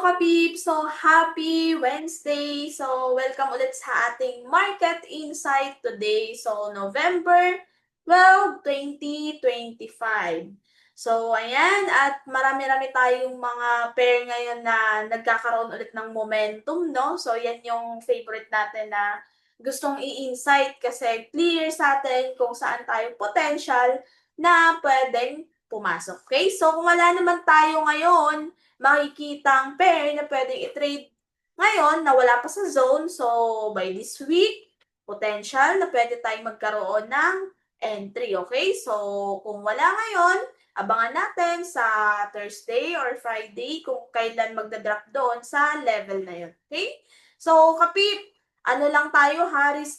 Kapib! So, happy Wednesday! So, welcome ulit sa ating Market Insight today. So, November 12, 2025. So, ayan. At marami-rami tayong mga pair ngayon na nagkakaroon ulit ng momentum, no? So, yan yung favorite natin na gustong i-insight kasi clear sa atin kung saan tayo potential na pwedeng pumasok. Okay? So, kung wala naman tayo ngayon, makikitang pair na pwedeng i-trade ngayon na wala pa sa zone. So, by this week, potential na pwede tayong magkaroon ng entry. Okay? So, kung wala ngayon, abangan natin sa Thursday or Friday kung kailan magdadrop doon sa level na yun. Okay? So, kapip, ano lang tayo,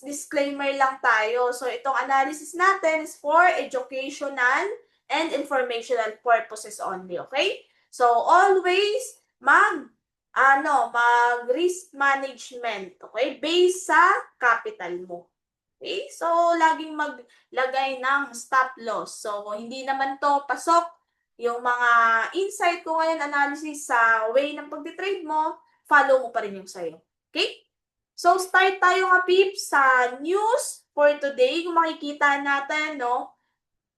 disclaimer lang tayo. So, itong analysis natin is for educational and informational purposes only. Okay? So, always mag-risk management, okay? Based sa capital mo. Okay? So, laging maglagay ng stop loss. So, hindi naman to pasok yung mga insight ko ngayon, analysis sa way ng pagtitrade mo, follow mo pa rin yung sayo. Okay? So, start tayo kapip sa news for today. Kung makikita natin, no,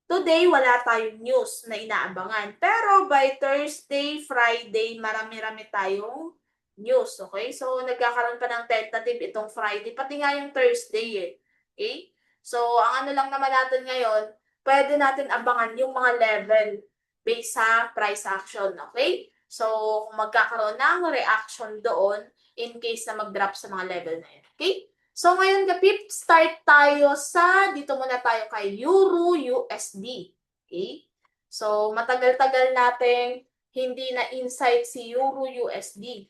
today, wala tayong news na inaabangan. Pero by Thursday, Friday, marami-rami tayong news. Okay? So, nagkakaroon pa ng tentative itong Friday, pati nga yung Thursday eh. Okay? So, ang ano lang naman natin ngayon, pwede natin abangan yung mga level based sa price action. Okay? So, kung magkakaroon ng reaction doon in case na mag-drop sa mga level na yun. Okay? So, ngayon, kapip, start tayo dito muna tayo kay Euro USD. Okay? So, matagal-tagal natin hindi na insight si Euro USD.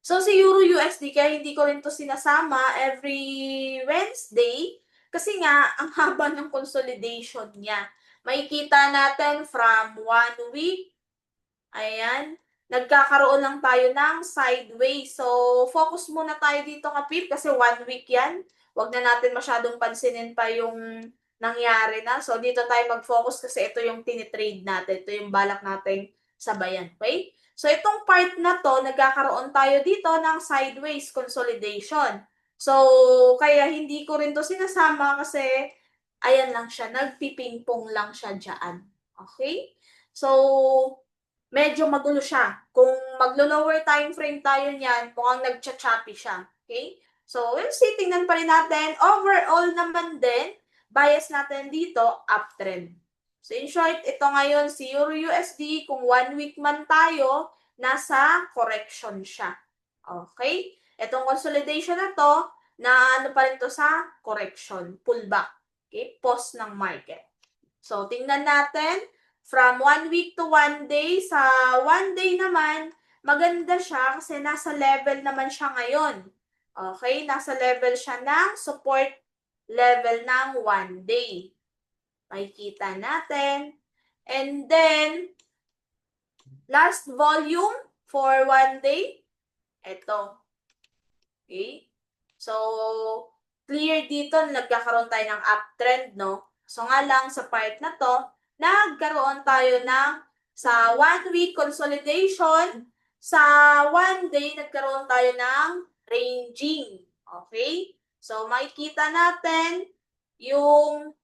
So, si Euro USD, kaya hindi ko rin to sinasama every Wednesday kasi nga, ang haba ng consolidation niya. Makikita natin from 1 week, ayan, nagkakaroon lang tayo ng sideways. So, focus muna tayo dito kapip kasi 1 week yan. Huwag na natin masyadong pansinin pa yung nangyari na. So, dito tayo mag-focus kasi ito yung tinitrade natin. Ito yung balak natin sabayan. Okay? So, itong part na to, nagkakaroon tayo dito ng sideways consolidation. So, kaya hindi ko rin to sinasama kasi ayan lang siya, nagpipingpong lang siya dyan. Okay? So, medyo magulo siya. Kung maglo-lower time frame tayo niyan, mukhang nagcha-choppy siya. Okay? So, we'll see, tingnan pa rin natin. Overall naman din, bias natin dito, uptrend. So, in short, ito ngayon si Euro USD, kung 1 week man tayo, nasa correction siya. Okay? Itong consolidation na to, na ano pa rin to sa correction, pullback. Okay? Pause ng market. So, tingnan natin. From 1 week to 1 day, sa 1 day naman, maganda siya kasi nasa level naman siya ngayon. Okay? Nasa level siya ng support level ng 1 day. Makikita natin. And then, last volume for 1 day, ito. Okay? So, clear dito, nagkakaroon tayo ng uptrend, no? So nga lang, sa part na to, nagkaroon tayo ng sa 1 week consolidation, sa 1 day, nagkaroon tayo ng ranging. Okay? So, makikita natin yung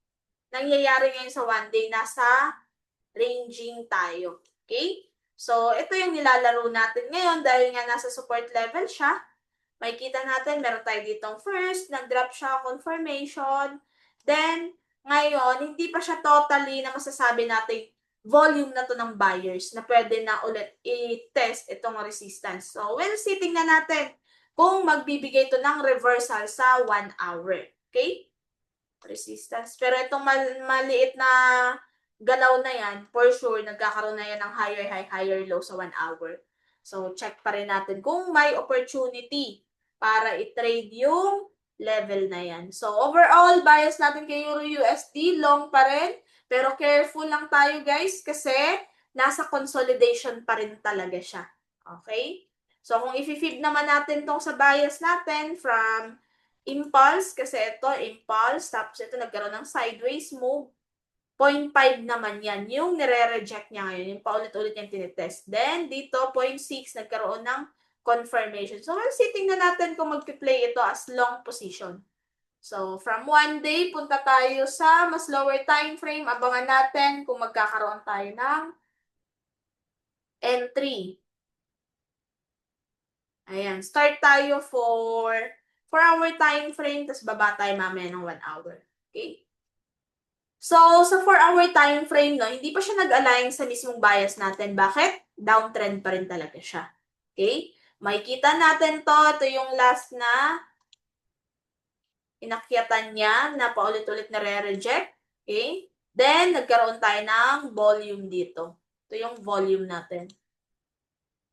nangyayari ngayon sa 1 day, nasa ranging tayo. Okay? So, ito yung nilalaro natin ngayon dahil nga nasa support level siya. Makikita natin, meron tayo ditong first, nag-drop siya, confirmation. Then, ngayon, hindi pa siya totally na masasabi natin volume na to ng buyers na pwede na ulit i-test itong resistance. So, we'll see, tingnan natin kung magbibigay to ng reversal sa 1 hour. Okay? Resistance. Pero itong maliit na galaw na yan, for sure, nagkakaroon na yan ng higher high, higher low sa 1 hour. So, check pa rin natin kung may opportunity para i-trade yung level na yan. So, overall, bias natin kay Euro USD, long pa rin. Pero careful lang tayo guys kasi nasa consolidation pa rin talaga siya. Okay? So, kung i-feed naman natin tong sa bias natin from impulse, kasi ito, impulse, tapos ito nagkaroon ng sideways move. 0.5 naman yan, yung nire-reject niya ngayon, yung paulit-ulit niyang tinitest. Then, dito, 0.6, nagkaroon ng confirmation. So, we'll see, tingnan natin kung mag-play ito as long position. So, from 1 day, punta tayo sa mas lower time frame. Abangan natin kung magkakaroon tayo ng entry. Ayan, start tayo for 4-hour time frame, tapos baba tayo mamaya ng 1 hour. Okay? So, sa 4-hour time frame, no, hindi pa siya nag-align sa mismong bias natin. Bakit? Downtrend pa rin talaga siya. Okay? Makikita natin to. Ito yung last na inakyatan niya na paulit-ulit na re-reject. Okay? Then, nagkaroon tayo ng volume dito. Ito yung volume natin.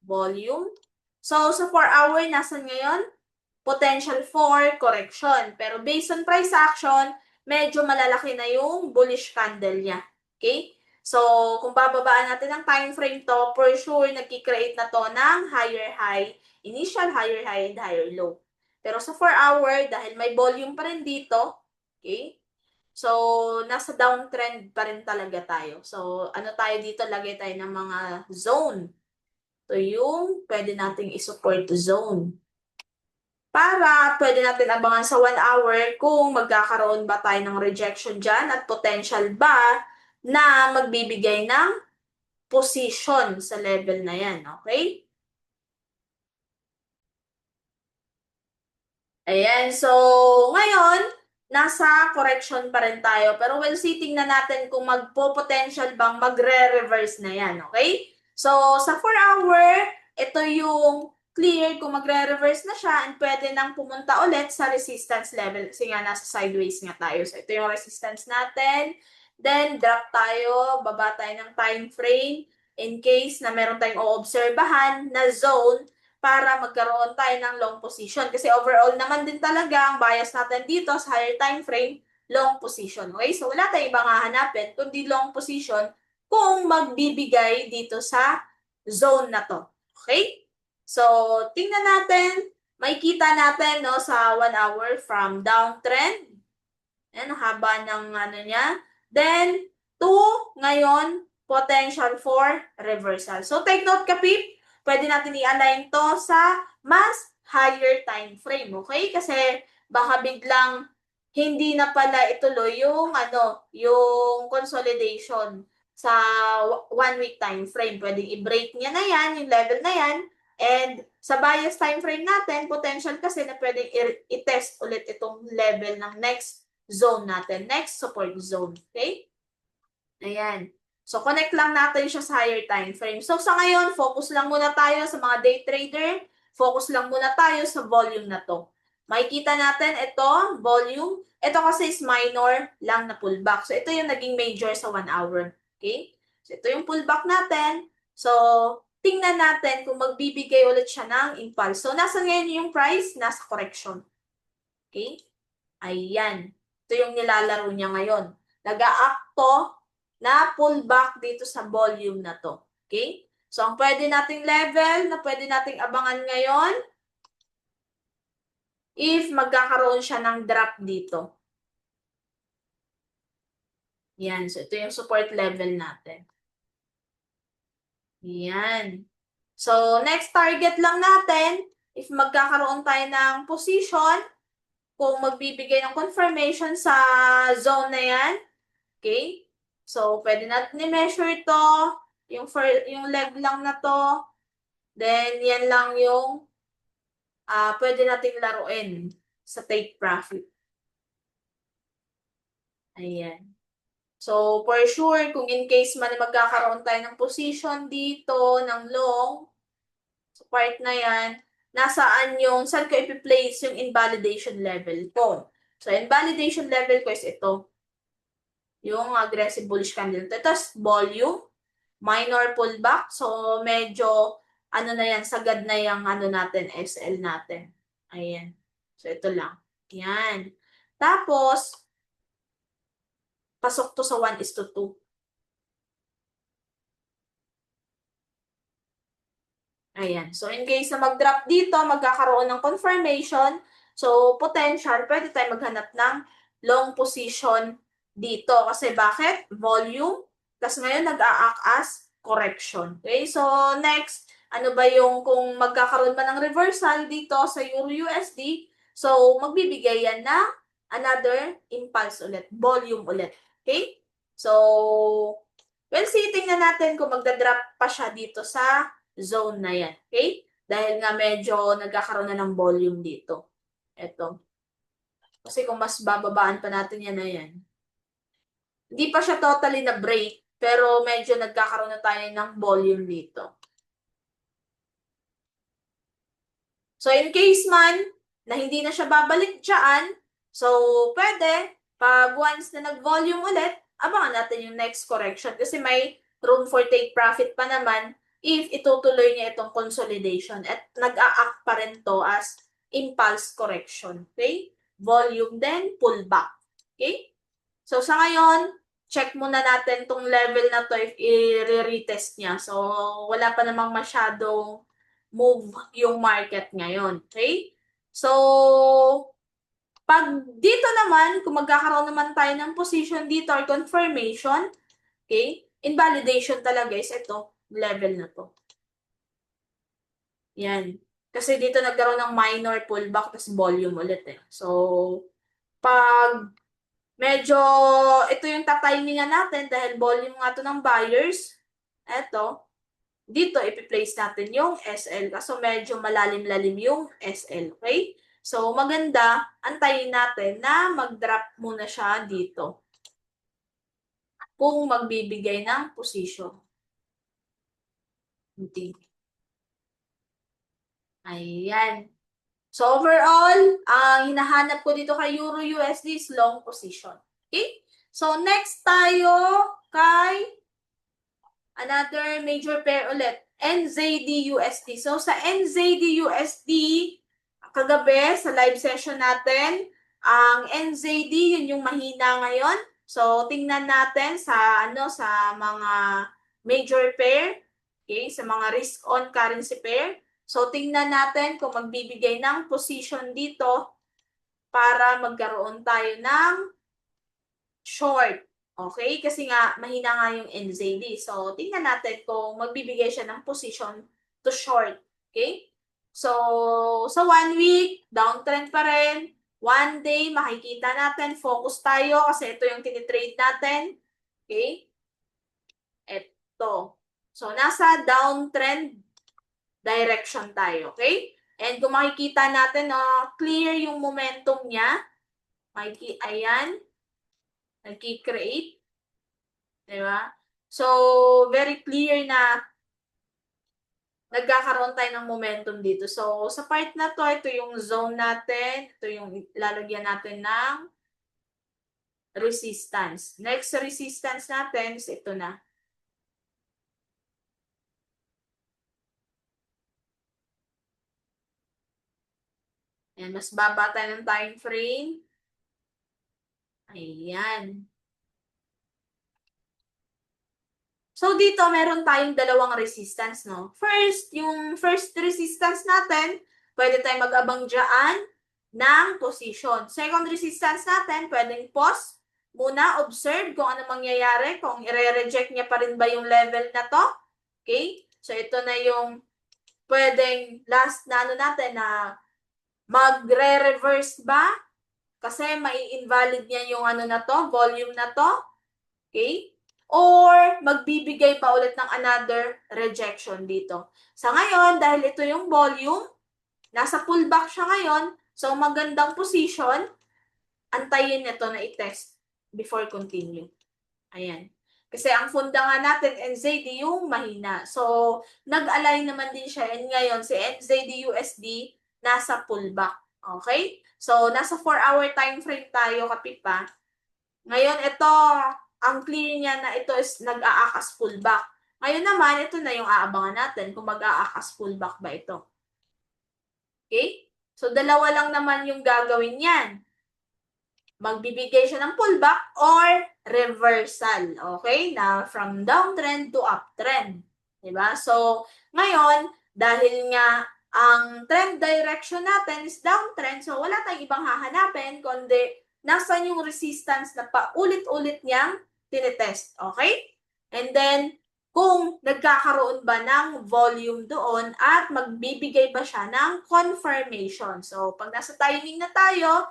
Volume. So, sa 4-hour, nasan ngayon? Potential for correction. Pero based on price action, medyo malalaki na yung bullish candle niya. Okay? So, kung bababaan natin ang time frame to, for sure, nagkikreate na to ng higher high, initial higher high, and higher low. Pero sa 4-hour, dahil may volume pa rin dito, okay? So, nasa downtrend pa rin talaga tayo. So, ano tayo dito? Lagay tayo ng mga zone. So, yung pwede nating isupport zone. Para pwede natin abangan sa 1 hour kung magkakaroon ba tayo ng rejection dyan at potential ba na magbibigay ng position sa level na yan. Okay? Ayan. So, ngayon, nasa correction pa rin tayo. Pero we'll see, tingnan natin kung magpo-potential bang magre-reverse na yan. Okay? So, sa 4 hour, ito yung clear kung magre-reverse na siya and pwede nang pumunta ulit sa resistance level kasi nga nasa sideways nga tayo. So, ito yung resistance natin. Then, drop tayo, baba tayo ng time frame in case na meron tayong oobserbahan na zone para magkaroon tayo ng long position. Kasi overall naman din talaga ang bias natin dito sa higher time frame, long position. Okay? So, wala tayong ibang hahanapin kundi long position kung magbibigay dito sa zone na to. Okay? So, tingnan natin, makikita natin no, sa 1 hour from downtrend. Ayan, haba ng ano niya. Then, to ngayon, potential for reversal. So, take note kapip, pwede natin i-align to sa mas higher time frame. Okay? Kasi baka biglang hindi na pala ituloy yung yung consolidation sa 1 week time frame. Pwedeng i-break niya na yan, yung level na yan. And sa bias time frame natin, potential kasi na pwedeng i-test ulit itong level ng next zone natin, next support zone. Okay? Ayan. So, connect lang natin siya sa higher time frame. So, sa ngayon, focus lang muna tayo sa mga day trader. Focus lang muna tayo sa volume na to. Makikita natin ito, volume. Ito kasi is minor lang na pullback. So, ito yung naging major sa 1 hour. Okay? So, ito yung pullback natin. So, tingnan natin kung magbibigay ulit siya ng impulse. So, nasa ngayon yung price? Nasa correction. Okay? Ayan. Ito yung nilalaro niya ngayon. Nag-aakto na pullback dito sa volume na to. Okay? So, ang pwede nating level na pwede nating abangan ngayon, if magkakaroon siya ng drop dito. Yan. So, ito yung support level natin. Yan. So, next target lang natin, if magkakaroon tayo ng position, kung magbibigay ng confirmation sa zone na yan, okay? So, pwede natin i-measure ito, yung leg lang na to, then yan lang yung pwede nating laruin sa take profit. Ayan. So, for sure, kung in case man magkakaroon tayo ng position dito, ng long, sa part na yan, saan ko ipi-place yung invalidation level ko. So, invalidation level ko is ito. Yung aggressive bullish candle. Tapos, volume, minor pullback. So, medyo, na yan, sagad na yung natin, SL natin. Ayan. So, ito lang. Yan. Tapos, pasok to sa 1:2. Ayan. So, in case na mag-drop dito, magkakaroon ng confirmation. So, potential, pwede tayo maghanap ng long position dito. Kasi bakit? Volume. Tapos ngayon nag-a-act as correction. Okay? So, next, ano ba yung kung magkakaroon man ng reversal dito sa Euro-USD, so magbibigay yan ng another impulse ulit, volume ulit. Okay? So, well, see, tingnan natin kung magdadrop pa siya dito sa zone na yan. Okay? Dahil nga medyo nagkakaroon na ng volume dito. Ito. Kasi kung mas bababaan pa natin yan na yan. Hindi pa siya totally na break, pero medyo nagkakaroon na tayo ng volume dito. So, in case man na hindi na siya babalik dyan, so, pwede, pag once na nag-volume ulit, abangan natin yung next correction kasi may room for take profit pa naman if itutuloy niya itong consolidation at nag-a-act pa rin to as impulse correction. Okay? Volume then pullback. Okay? So, sa ngayon, check muna natin tong level na to if i-retest niya. So, wala pa namang masyadong move yung market ngayon. Okay? So, pag dito naman, kung magkakaroon naman tayo ng position dito or confirmation, okay, invalidation talaga is ito, level na to. Yan. Kasi dito nagkaroon ng minor pullback tapos volume ulit eh. So, pag medyo ito yung tatimingan natin dahil volume nga to ng buyers, eto, dito ipi-place natin yung SL kasi medyo malalim-lalim yung SL, okay? So, maganda, antayin natin na mag-drop muna siya dito kung magbibigay ng position. Okay. Ayan. So, overall, ang hinahanap ko dito kay Euro-USD is long position. Okay? So, next tayo kay another major pair ulit, NZD-USD. So, sa NZD-USD, kagabi sa live session natin, ang NZD, yun yung mahina ngayon. So, tingnan natin sa sa mga major pair, okay, sa mga risk on currency pair. So, tingnan natin kung magbibigay ng position dito para magkaroon tayo ng short. Okay? Kasi nga, mahina nga yung NZD. So, tingnan natin kung magbibigay siya ng position to short. Okay? So, sa 1 week, downtrend pa rin. 1 day, makikita natin, focus tayo kasi ito yung tinitrade natin. Okay? Ito. So, nasa downtrend direction tayo. Okay? And kung makikita natin, clear yung momentum niya. Ayan. Nag-create. Diba? So, very clear na nagkakaroon tayo ng momentum dito. So, sa part na to, ito yung zone natin. Ito yung lalagyan natin ng resistance. Next resistance natin is ito na. Ayan, mas baba tayo ng time frame. Ayan. So, dito meron tayong dalawang resistance, no? First, yung first resistance natin, pwede tayong mag-abang dyan ng position. Second resistance natin, pwedeng pause muna, observe kung ano mangyayari, kung i-reject niya pa rin ba yung level na to. Okay? So, ito na yung pwedeng last na natin na magre-reverse ba? Kasi mai-invalid niya yung na to, volume na to. Okay? Or magbibigay pa ulit ng another rejection dito. Sa ngayon, dahil ito yung volume, nasa pullback siya ngayon, so magandang position, antayin nito na i-test before continue. Ayan. Kasi ang funda nga natin, NZD, yung mahina. So, nag-align naman din siya. And ngayon, si NZD-USD, nasa pullback. Okay? So, nasa 4-hour time frame tayo, kapipa. Ngayon, ito, ang clear niya na ito is nag-aakas pullback. Ngayon naman, ito na yung aabangan natin kung mag-aakas pullback ba ito. Okay? So, dalawa lang naman yung gagawin yan. Magbibigay siya ng pullback or reversal. Okay? Na from downtrend to uptrend. Diba? So, ngayon, dahil nga ang trend direction natin is downtrend, so wala tayong ibang hahanapin kundi nasan yung resistance na paulit-ulit niyang tinetest. Okay? And then, kung nagkakaroon ba ng volume doon at magbibigay ba siya ng confirmation. So, pag nasa timing na tayo,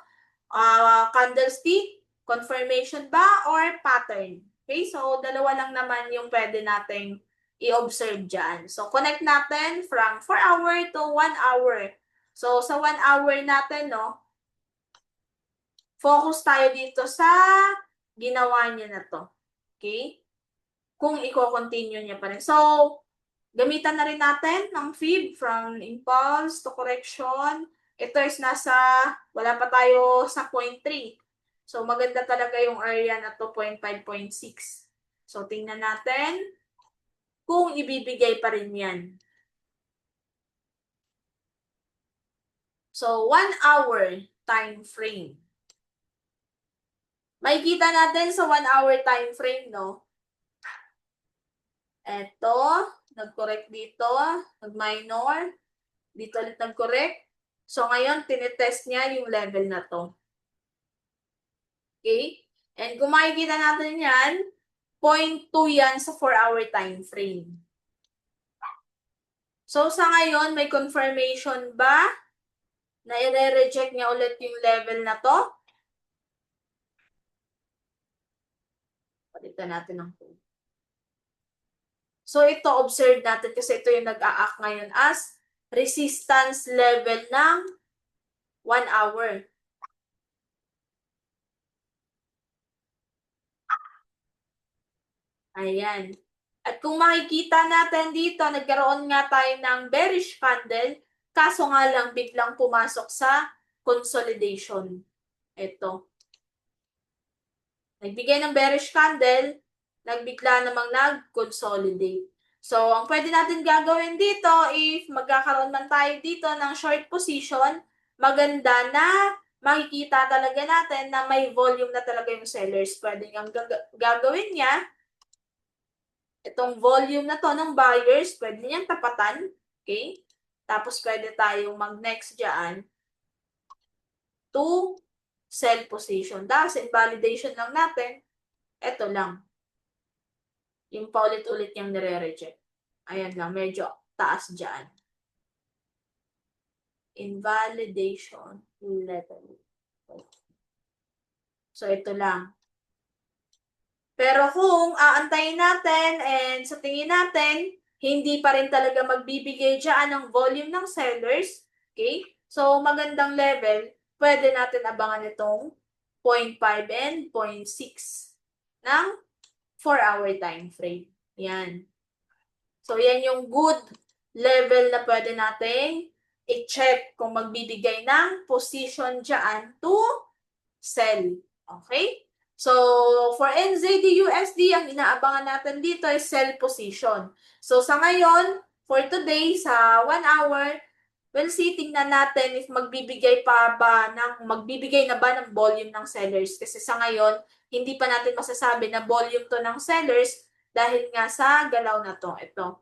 candlestick, confirmation ba, or pattern? Okay? So, dalawa lang naman yung pwede nating i-observe dyan. So, connect natin from 4 hour to 1 hour. So, sa 1 hour natin, no, focus tayo dito sa ginawa niya na to. Okay? Kung i-continue niya pa rin. So, gamitan na rin natin ng fib from impulse to correction. Ito is wala pa tayo sa 0.3. So, maganda talaga yung area na to, 0.5, 0.6. So, tingnan natin kung ibibigay pa rin yan. So, 1 hour time frame. Makikita natin sa 1 hour time frame, no? Eto, nag-correct dito, nag-minor, dito ulit nag-correct. So, ngayon, tinitest niya yung level na to. Okay? And kung makikita natin yan, 0.2 yan sa 4-hour time frame. So, sa ngayon, may confirmation ba na i-reject niya ulit yung level na to? Palitan natin ng 2. So, ito, observe natin kasi ito yung nag-a-act ngayon as resistance level ng 1 hour. Ayan. At kung makikita natin dito, nagkaroon nga tayo ng bearish candle, kaso nga lang biglang pumasok sa consolidation. Ito. Nagbigay ng bearish candle, nagbigla namang nag-consolidate. So, ang pwede natin gagawin dito, if magkakaroon man tayo dito ng short position, maganda na makikita talaga natin na may volume na talaga yung sellers. Pwede nga gagawin niya, itong volume na to ng buyers, pwede niyang tapatan. Okay? Tapos pwede tayong mag-next dyan to sell position. Dahil validation lang natin, ito lang. Yung paulit-ulit niyang nire-reject. Ayan lang, medyo taas dyan. Invalidation level. So, ito lang. Pero kung aantayin natin and sa tingin natin, hindi pa rin talaga magbibigay dyan ng volume ng sellers, okay? So, magandang level, pwede natin abangan itong 0.5 and 0.6 ng 4-hour time frame. Yan. So, yan yung good level na pwede nating i-check kung magbibigay ng position dyan to sell. Okay? So, for NZD-USD, ang inaabangan natin dito ay sell position. So, sa ngayon, for today, sa 1 hour, we'll see, tingnan natin if magbibigay na ba ng volume ng sellers. Kasi sa ngayon, hindi pa natin masasabi na volume to ng sellers dahil nga sa galaw na to. Ito,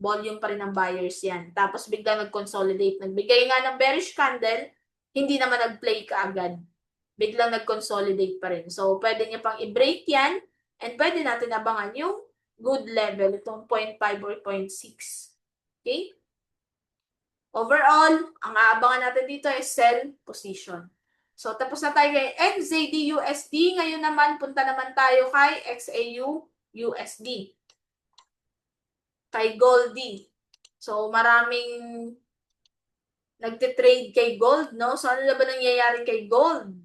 volume pa rin ng buyers yan. Tapos bigla nag-consolidate. Nagbigay nga ng bearish candle, hindi naman nag-play kaagad. Biglang nag-consolidate pa rin. So, pwede niya pang i-break yan and pwede natin abangan yung good level, itong 0.5 or 0.6. Okay? Overall, ang aabangan natin dito ay sell position. So, tapos na tayo kay NZD-USD. Ngayon naman, punta naman tayo kay XAU-USD. Kay Goldie. So, maraming nagtitrade kay gold, no? So, ano na ba nangyayari kay gold?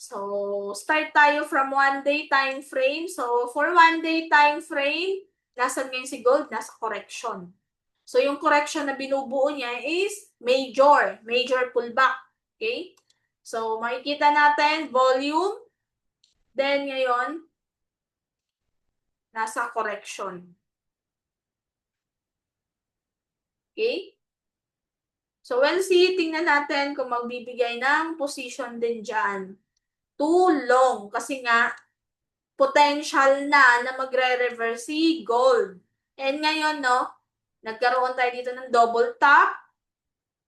So, start tayo from 1-day time frame. So, for 1-day time frame, nasan ngayon si gold? Nasa correction. So, yung correction na binubuo niya is major pullback. Okay? So, makikita natin volume. Then, ngayon, nasa correction. Okay? So, we'll see. Tingnan natin kung magbibigay ng position din dyan. Too long. Kasi nga, potential na magre-reverse si gold. And ngayon, no, nagkaroon tayo dito ng double top.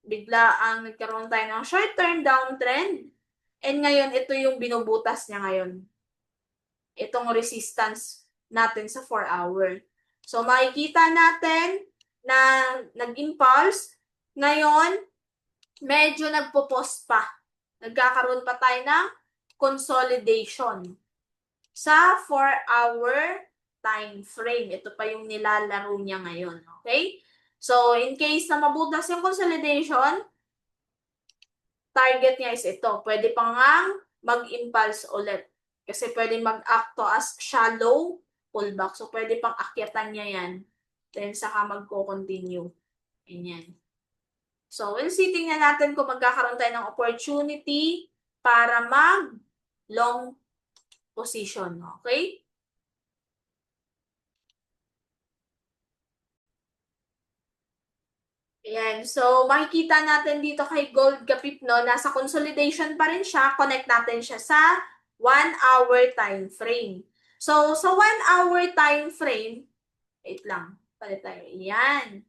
Bigla ang nagkaroon tayo ng short-term downtrend. And ngayon, ito yung binubutas niya ngayon. Itong resistance natin sa 4 hour. So, makikita natin na nag-impulse. Ngayon, medyo nagpo-pause pa. Nagkakaroon pa tayo ng consolidation sa 4-hour time frame. Ito pa yung nilalaro niya ngayon. Okay? So, in case na mabutas yung consolidation, target niya is ito. Pwede pa nga mag-impulse ulit. Kasi pwede mag-acto as shallow pullback. So, pwede pang akyatan niya yan. Then, saka magko-continue. Ganyan. So, we'll see. Tingnan natin kung magkakaroon tayo ng opportunity para mag-long position. Okay? Ayan. So, makikita natin dito kay Gold Gapit, no, nasa consolidation pa rin siya. Connect natin siya sa 1-hour time frame. So, sa 1-hour time frame, wait lang, palit tayo. Ayan.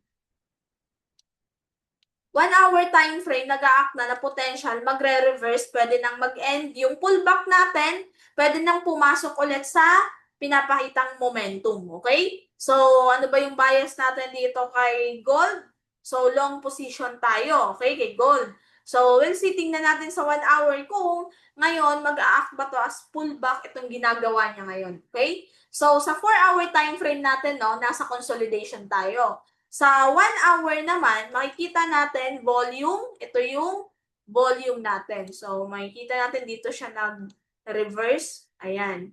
1-hour time frame, nag-a-act na potential, magre-reverse, pwede nang mag-end. Yung pullback natin, pwede nang pumasok ulit sa pinapakitang momentum. Okay? So, ano ba yung bias natin dito kay Gold? So, long position tayo, okay, kay Gold. So, we'll see, tingnan natin sa 1 hour kung ngayon mag-a-act ba to as pullback itong ginagawa niya ngayon, okay? So, sa 4-hour time frame natin, no, nasa consolidation tayo. Sa 1 hour naman, makikita natin volume, ito yung volume natin. So, makikita natin dito siya nag-reverse, ayan.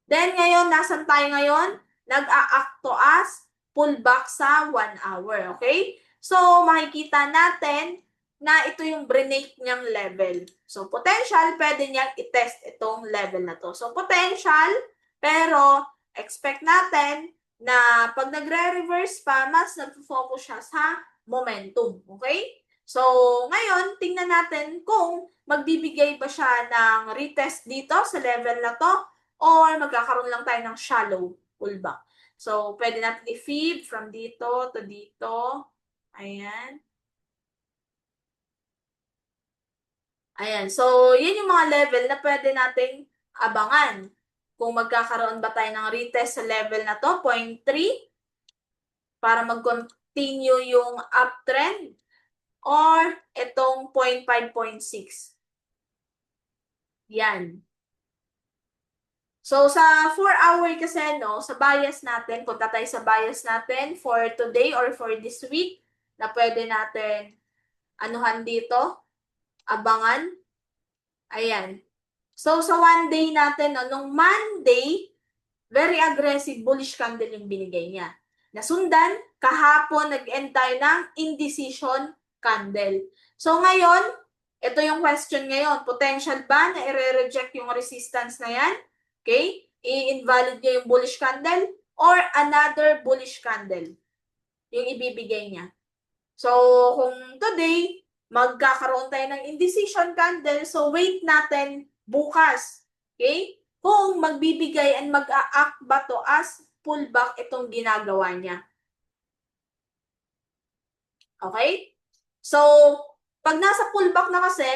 Then, ngayon, nasan tayo ngayon? Nag-a-acto as pullback sa 1 hour, okay? So, makikita natin na ito yung break niyang level. So, potential, pwede niyang i-test itong level na to. So, potential, pero expect natin na pag nagre-reverse pa, mas nag-focus siya sa momentum, okay? So, ngayon, tingnan natin kung magbibigay ba siya ng retest dito sa level na to or magkakaroon lang tayo ng shallow pullback. So, pwede natin i-feed from dito to dito. Ayan. Ayan. So, yun yung mga level na pwede nating abangan. Kung magkakaroon ba tayo ng retest sa level na to, 0.3, para mag-continue yung uptrend, or itong 0.5, 0.6. Yan. So, sa 4 hour kasi, no, sa bias natin, punta tayo sa bias natin for today or for this week, na pwede natin anuhan dito, abangan. Ayan. So, sa 1 day natin, no, nung Monday, very aggressive bullish candle yung binigay niya. Nasundan, kahapon nag-end tayo ng indecision candle. So, ngayon, ito yung question ngayon. Potential ba na i-reject yung resistance na yan? Okay? I-invalid niya yung bullish candle or another bullish candle yung ibibigay niya. So, kung today, magkakaroon tayo ng indecision candle, so wait natin bukas. Okay? Kung magbibigay and mag-a-act ba to as pullback itong ginagawa niya. Okay? So, pag nasa pullback na kasi,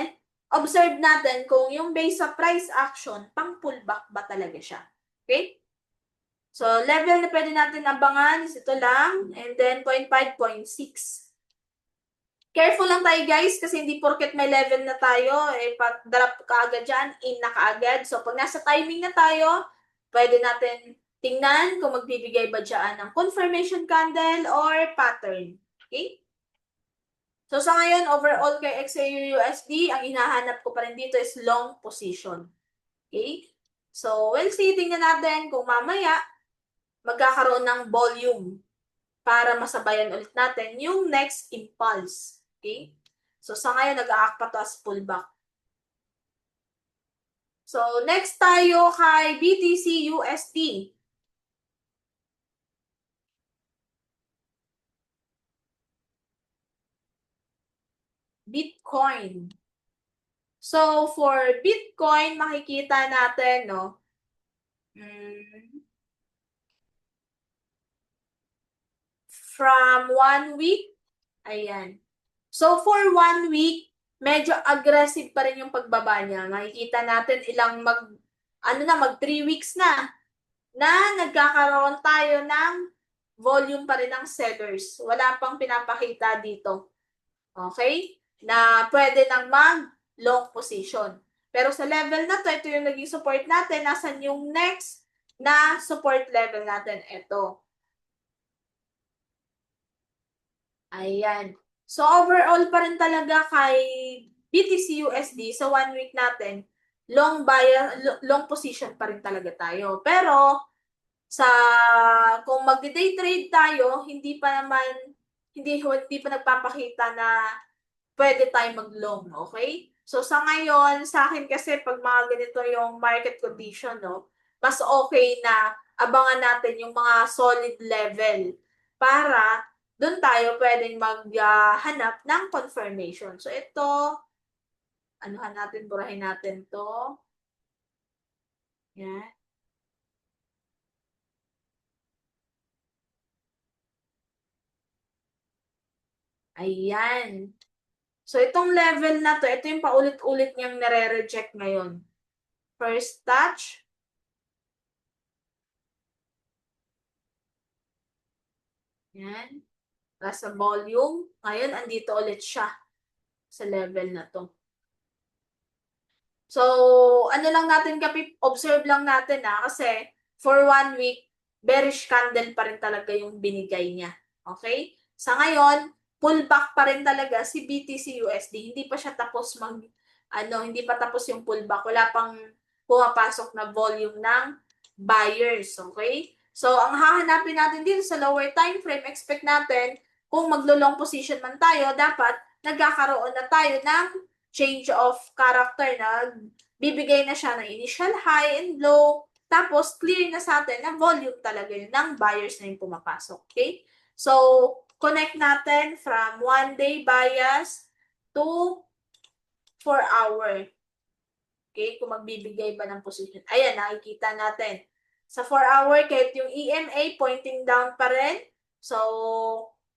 observe natin kung yung base sa price action, pang pullback ba talaga siya. Okay? So, level na pwede natin abangan is ito lang, and then 0.5, 0.6. Careful lang tayo guys, kasi hindi porket may level na tayo, drop ka agad dyan, in na kaagad. So, pag nasa timing na tayo, pwede natin tingnan kung magbibigay ba dyan ng confirmation candle or pattern. Okay? So, sa ngayon, overall kay XAU-USD, ang hinahanap ko pa rin dito is long position. Okay? So, we'll see. Tingnan natin kung mamaya magkakaroon ng volume para masabayan ulit natin yung next impulse. Okay? So, sa ngayon, nag-a-act pa to as pullback. So, next tayo kay BTC-USD. Bitcoin. So, for Bitcoin, makikita natin, no, from 1 week, ayan. So, for 1 week, medyo aggressive pa rin yung pagbaba niya. Makikita natin mag 3 weeks na nagkakaroon tayo ng volume pa rin ng sellers. Wala pang pinapakita dito. Okay? Na pwede nang mag-long position. Pero sa level na to, ito yung naging support natin. Nasaan yung next na support level natin? Ito. Ayan. So, overall pa rin talaga kay BTC-USD sa 1 week natin, long position pa rin talaga tayo. Pero, kung mag-day trade tayo, hindi pa nagpapakita na pwede tayo mag-long, okay? So, sa ngayon, sa akin kasi pag mga ganito yung market condition, no, mas okay na abangan natin yung mga solid level para doon tayo pwedeng maghanap ng confirmation. So, ito, burahin natin to. Yan. Ayan. So, itong level na to, ito yung paulit-ulit niyang nare-reject ngayon. First touch. Yan. Sa volume. Ngayon, andito ulit siya sa level na to. So, ano lang natin, Kapip, observe lang natin kasi for 1 week, bearish candle pa rin talaga yung binigay niya. Okay? Sa ngayon, pullback pa rin talaga si BTC-USD. Hindi pa siya tapos hindi pa tapos yung pullback. Wala pang pumapasok na volume ng buyers. Okay? So, ang hahanapin natin dito sa lower time frame, expect natin kung maglo-long position man tayo, dapat nagkakaroon na tayo ng change of character na bibigay na siya ng initial high and low, tapos clear na sa atin na volume talaga yun ng buyers na yung pumapasok. Okay? So, connect natin from 1-day bias to 4-hour. Okay? Kung magbibigay ba ng position. Ayan, nakikita natin. Sa 4-hour, kahit yung EMA pointing down pa rin. So,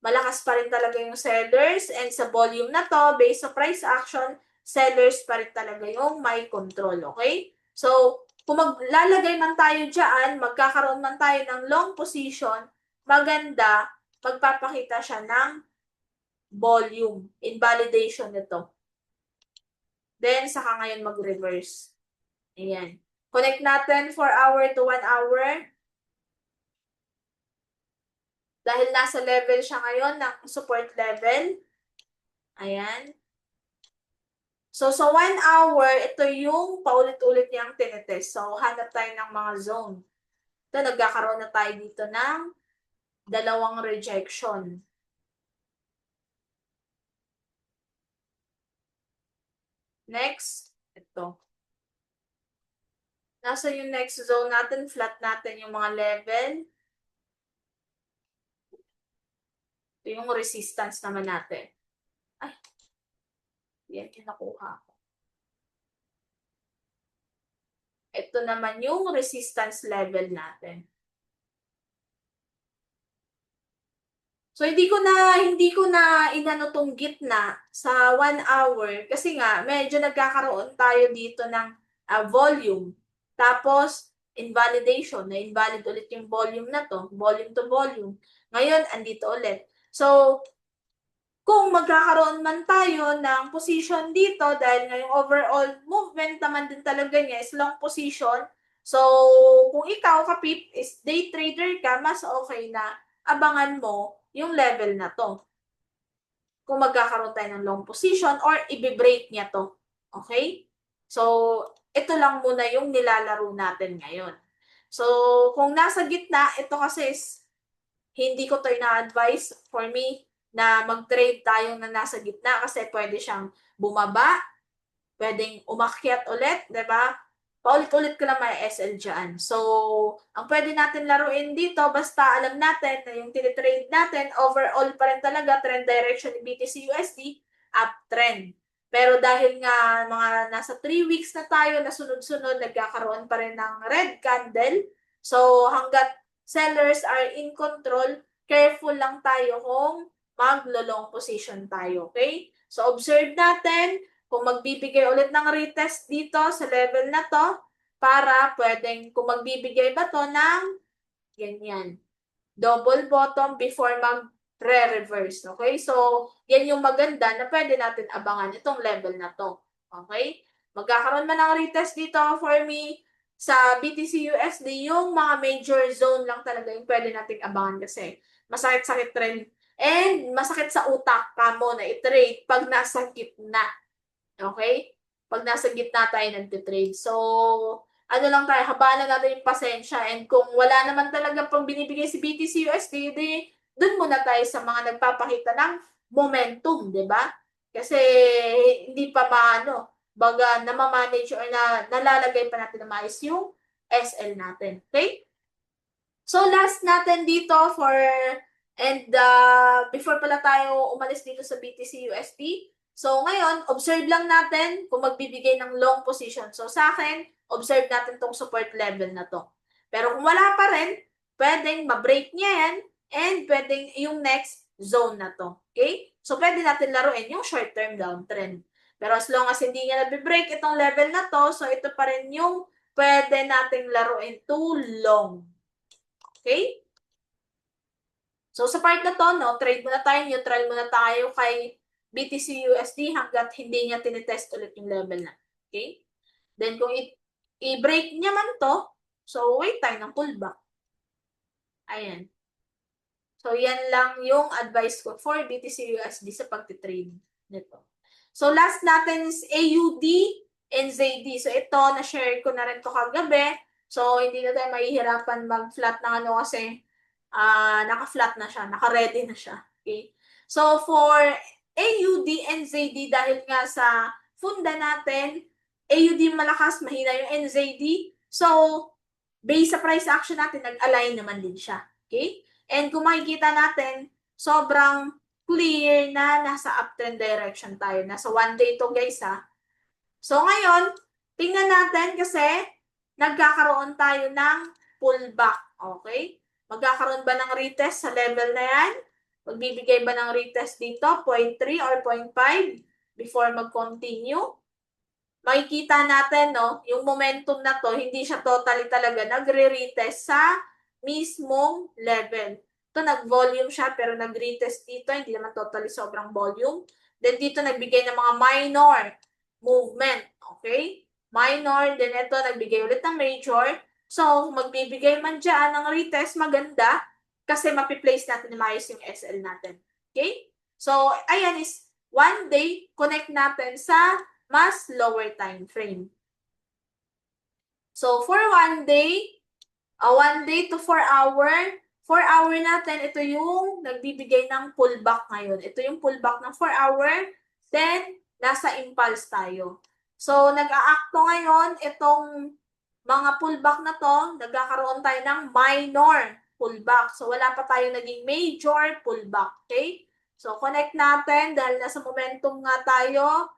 malakas pa rin talaga yung sellers. And sa volume na to, based sa price action, sellers pa rin talaga yung may control. Okay? So, kung maglalagay man tayo dyan, magkakaroon man tayo ng long position, maganda, magpapakita siya ng volume, invalidation nito. Then, saka ngayon mag-reverse. Ayan. Connect natin 4-hour to 1-hour. Dahil nasa level siya ngayon ng support level. Ayan. So, sa 1 hour, ito yung paulit-ulit niyang tinetest. So, hanap tayo ng mga zone. Ito, nagkakaroon na tayo dito ng dalawang rejection. Next, ito. Nasa yung next zone natin, flat natin yung mga level. Ito yung resistance naman natin. Ay, yan yung nakuha ko. Ito naman yung resistance level natin. So, hindi ko na inano tong gitna sa 1 hour kasi nga medyo nagkakaroon tayo dito ng volume. Tapos, invalidation. Na-invalid ulit yung volume na to. Volume to volume. Ngayon, andito ulit. So, kung magkakaroon man tayo ng position dito dahil ngayong overall movement naman din talaga niya is long position. So, kung ikaw, Kapip, is day trader ka, mas okay na abangan mo yung level na to. Kung magkakaroon tayo ng long position or i-break niya to. Okay? So, ito lang muna yung nilalaro natin ngayon. So, kung nasa gitna, ito kasi is, hindi ko to ina-advise for me na mag-trade tayo na nasa gitna kasi pwede siyang bumaba, pwedeng umakyat ulit, di ba? Paulit-ulit ko lang may SL dyan. So, ang pwede natin laruin dito, basta alam natin na yung tinitrade natin, overall pa rin talaga, trend direction ni BTC-USD, uptrend. Pero dahil nga mga nasa 3 weeks na tayo na sunod-sunod, nagkakaroon pa rin ng red candle. So, hanggat sellers are in control, careful lang tayo kung mag-long position tayo, okay? So, observe natin, kung magbibigay ulit ng retest dito sa level na to, para pwedeng kung magbibigay ba to ng ganyan. Double bottom before mag-reverse. Okay? So, yan yung maganda na pwede natin abangan itong level na to. Okay? Magkakaroon man ng retest dito for me sa BTC-USD, yung mga major zone lang talaga yung pwede nating abangan kasi masakit-sakit trend and masakit sa utak kamo na i-trade pag nasa gitna. Okay? Pag nasa gitna tayo nagtitrade. So, ano lang tayo, habaan natin yung pasensya. And kung wala naman talaga pang binibigay si BTC-USD, di dun muna tayo sa mga nagpapakita ng momentum, di ba? Kasi hindi pa maano, baga namamanage or nalalagay pa natin na maayos yung SL natin. Okay? So, last natin dito before pala tayo umalis dito sa BTC-USD, so ngayon, observe lang natin kung magbibigay ng long position. So sa akin, observe natin tong support level na to. Pero kung wala pa rin, pwedeng ma-break niya yan and pwedeng yung next zone na to. Okay? So pwede natin laruin yung short-term downtrend. Pero as long as hindi niya nabibreak itong level na to, so ito pa rin yung pwede nating laruin too long. Okay? So sa part na to, no, trade muna tayo, neutral muna tayo kay BTC-USD hanggat hindi niya tinetest ulit yung level na. Okay? Then kung i-break niya man to, so wait tayo ng pullback. Ayan. So yan lang yung advice ko for BTC-USD sa pagtitrade nito. So last natin is AUD and ZD. So ito, na-share ko na rin to kagabi. So hindi na tayo mahihirapan mag-flat na ano kasi naka-flat na siya, naka-ready na siya. Okay? So for AUD and ZD, dahil nga sa funda natin, AUD malakas, mahina yung NZD. So, based sa price action natin, nag-align naman din siya. Okay? And kung makikita natin, sobrang clear na nasa uptrend direction tayo. Nasa one day to guys ha. So ngayon, tingnan natin kasi nagkakaroon tayo ng pullback. Okay? Magkakaroon ba ng retest sa level na yan? Magbibigay ba ng retest dito? 0.3 or 0.5 before mag-continue? Makikita natin, no, yung momentum na to, hindi siya totally talaga nagre-retest sa mismong level. Ito, nag-volume siya, pero nag-retest dito, hindi naman totally sobrang volume. Then dito, nagbigay ng mga minor movement. Okay? Minor, then ito, nagbigay ulit ng major. So, magbibigay man dyan ng retest, maganda, kasi mapiplace natin na maayos yung SL natin. Okay? So, ayan is one day, connect natin sa mas lower time frame. So, for one day to 4 hour, 4 hour natin, ito yung nagbibigay ng pullback ngayon. Ito yung pullback ng 4 hour, then nasa impulse tayo. So, nag-aakto ngayon itong mga pullback na to, nagkakaroon tayo ng minor pullback. So, wala pa tayo naging major pullback. Okay? So, connect natin dahil nasa momentum nga tayo.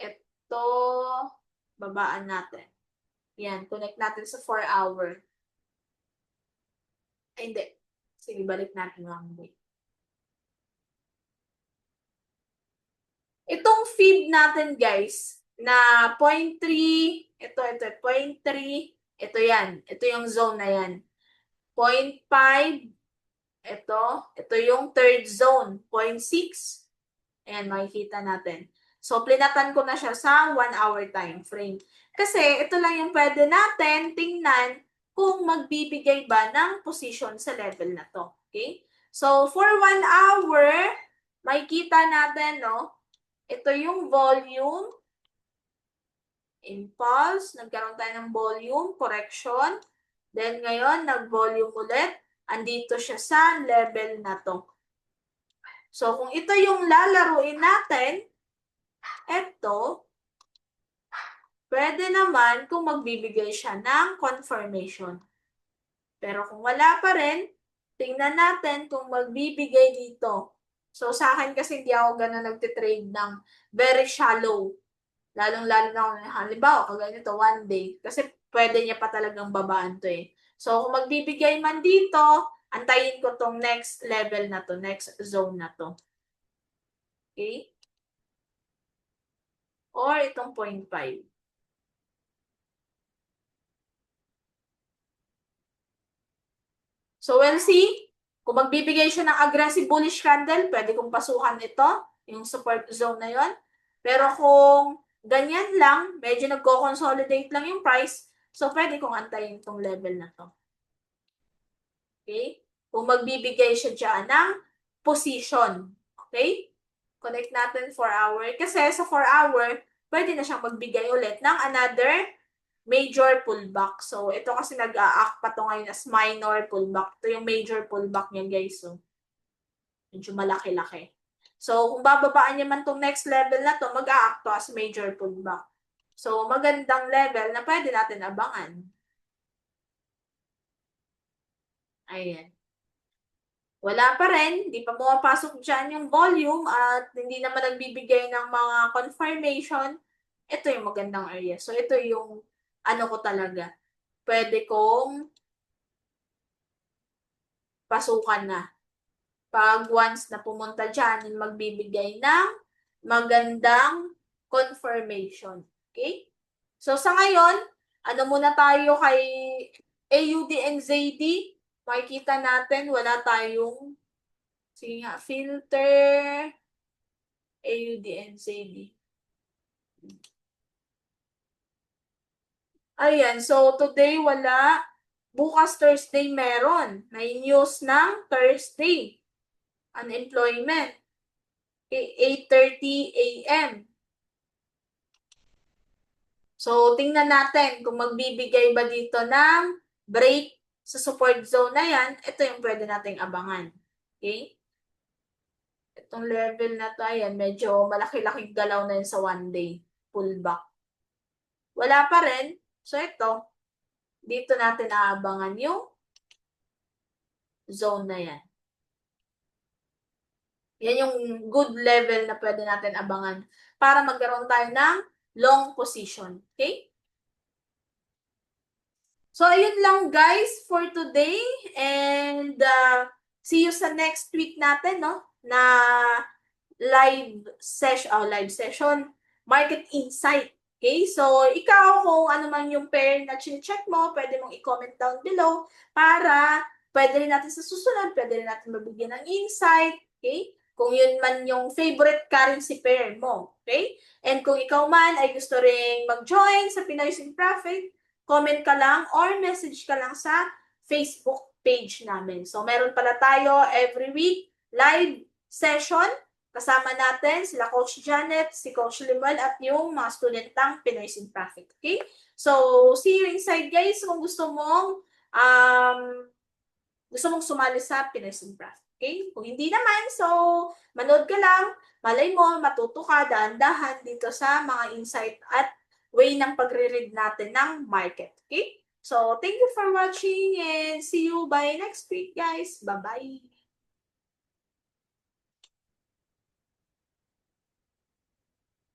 Ito, babaan natin. Yan, connect natin sa 4 hour. Ay, hindi. Sige, balik natin lang. Itong feed natin, guys, na 0.3, ito, 0.3, ito yan. Ito yung zone na yan. 0.5, ito yung third zone, 0.6. Ayan, makikita natin. So, plinatan ko na siya sa 1 hour time frame. Kasi ito lang yung pwede natin tingnan kung magbibigay ba ng position sa level na to. Okay? So, for 1 hour, makikita natin, no? Ito yung volume, impulse, nagkaroon tayo ng volume, correction. Then ngayon, nag-volume ulit. Andito siya sa level na to. So, kung ito yung lalaruin natin, ito, pwede naman kung magbibigay siya ng confirmation. Pero kung wala pa rin, tingnan natin kung magbibigay dito. So, sa akin kasi hindi ako ganun nagtitrade ng very shallow. Lalong-lalo na halimbawa, kagaya nito, one day. Kasi pwede niya pa talagang babaan to eh. So, kung magbibigay man dito, antayin ko tong next level na to, next zone na to. Okay? or itong 0.5. So we'll see. Kung magbibigay siya ng aggressive bullish candle, pwede kong pasukan ito, yung support zone na yon. Pero kung ganyan lang, medyo nagko-consolidate lang yung price, so pwede kong antayin itong level na to. Okay? Kung magbibigay siya dyan ng position. Okay? Connect natin 4 hour. Kasi sa 4 hour, pwede na siyang magbigay ulit ng another major pullback. So, ito kasi nag-a-act pa to ngayon as minor pullback. Ito yung major pullback niya, guys. So, medyo malaki-laki. So, kung bababaan niya man tong next level na to, mag-a-act to as major pullback. So, magandang level na pwede natin abangan. Ayan. Wala pa rin, hindi pa pumapasok dyan yung volume at hindi naman nagbibigay ng mga confirmation. Ito yung magandang area. So, ito yung ano ko talaga. Pwede kong pasukan na. Pag once na pumunta dyan, magbibigay ng magandang confirmation. Okay? So, sa ngayon, ano muna tayo kay AUD and ZD? Makikita natin, wala tayong, sige nga, filter, AUD and ZD. Ayan, so today wala. Bukas Thursday meron. May news ng Thursday. Unemployment. 8:30 a.m. So, tingnan natin kung magbibigay ba dito ng break sa support zone na yan. Ito yung pwede nating abangan. Okay? Itong level na to, ayan, medyo malaki-laking galaw na yun sa one day pullback. Wala pa rin. So, ito, dito natin aabangan yung zone na yan. Yan yung good level na pwede natin abangan para magkaroon tayo ng long position. Okay? So, ayun lang guys for today. And see you sa next week natin, no? Na live session, market insight. Okay? So, ikaw, kung ano man yung pair na check mo, pwede mong i-comment down below para pwede rin natin sa susunod, pwede rin natin mabigyan ng insight. Okay? Kung yun man yung favorite currency pair mo. Okay? And kung ikaw man ay gusto ring mag-join sa Pinoy's in Profit, comment ka lang or message ka lang sa Facebook page namin. So, meron pala tayo every week live session. Kasama natin sila Coach Janet, si Coach Limuel at yung mga studentang Pinoy's in Profit. Okay? So, see you inside guys kung gusto mong sumali sa Pinoy's in Profit. Okay? Kung hindi naman, so manood ka lang, malay mo, matuto ka dahan-dahan dito sa mga insight at way ng pagre-read natin ng market. Okay? So, thank you for watching and see you by next week, guys. Bye-bye!